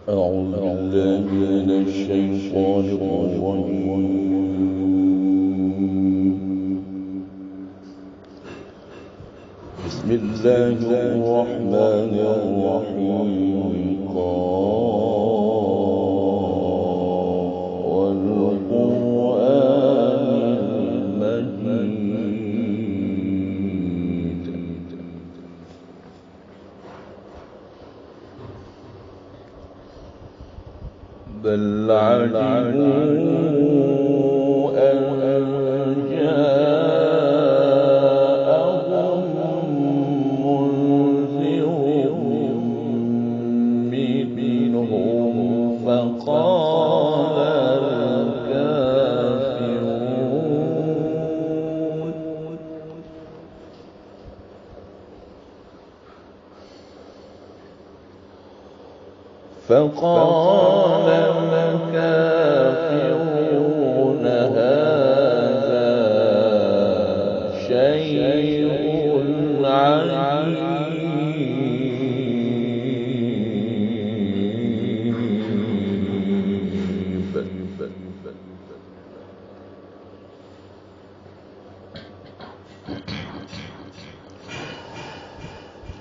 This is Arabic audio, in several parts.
أعوذ بالله من الشيطان الرجيم. بسم الله الرحمن الرحيم. والقرآن المجيد. بل عجبوا أن جاءهم منذر منهم فقال الكافرون هذا شيء عجيب.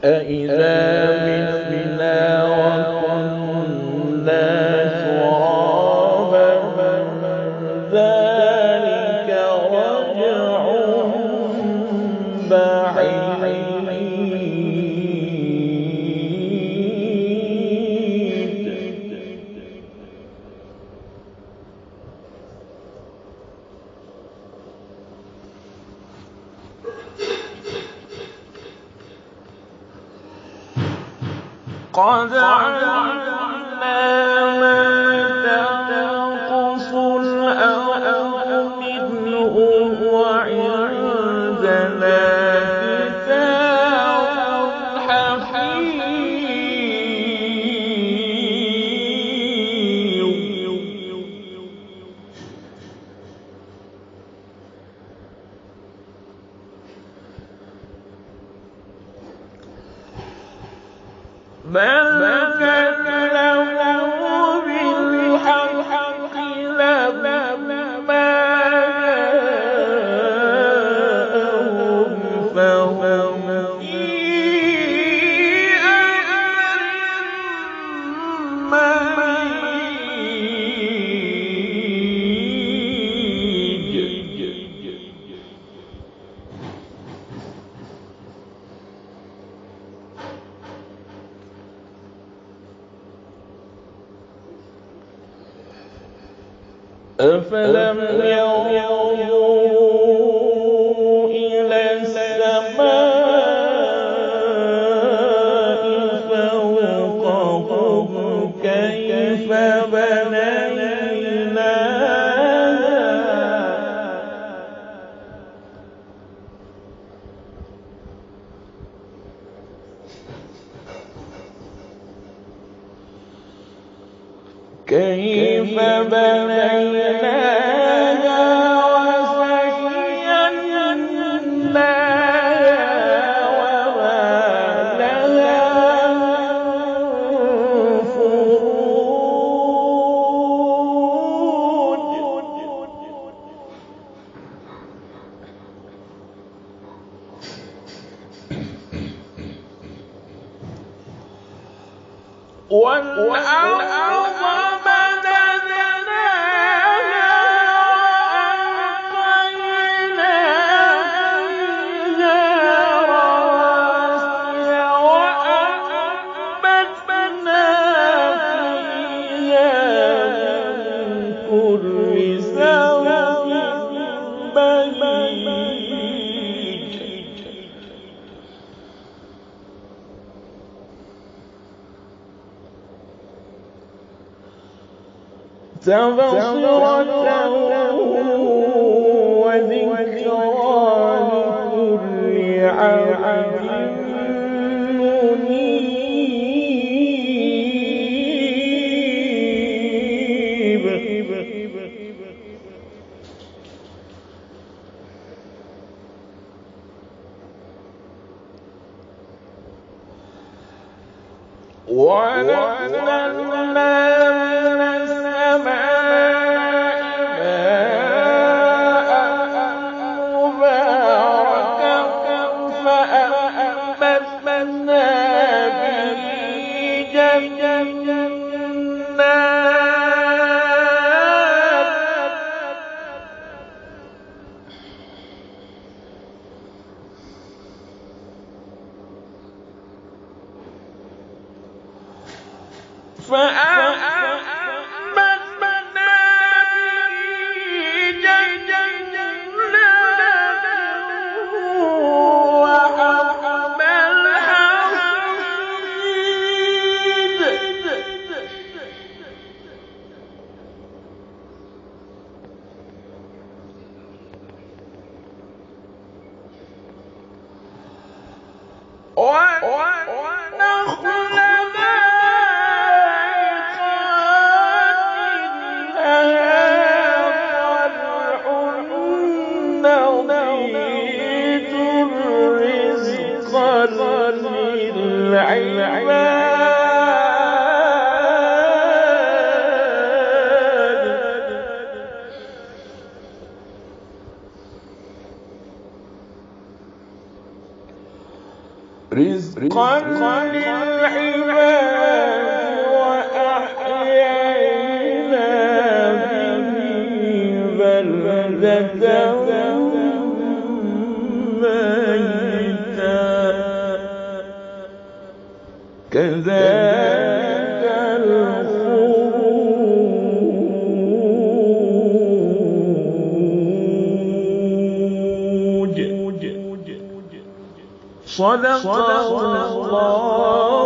أإذا متنا وكنا ترابا ذلك رجع بعيد. قد علمنا ما تنقص الأرض منهم وعندنا كتاب حفيظ. بل كذبوا بالحق لما جاءهم فهم في أمر مريج. أفلم ينظروا إلى السماء فوقهم كيف بنيناها وزيناها وما لها من فروج. والأرض تبصرة وذكرى لكل عبد منيب. ونزلنا من السماء ماء مباركا فأنبتنا به جنات وحب الحصيد ونخل رزقا للعباد وأحيينا به بلدة ميتا كذلك الخروج صدق الله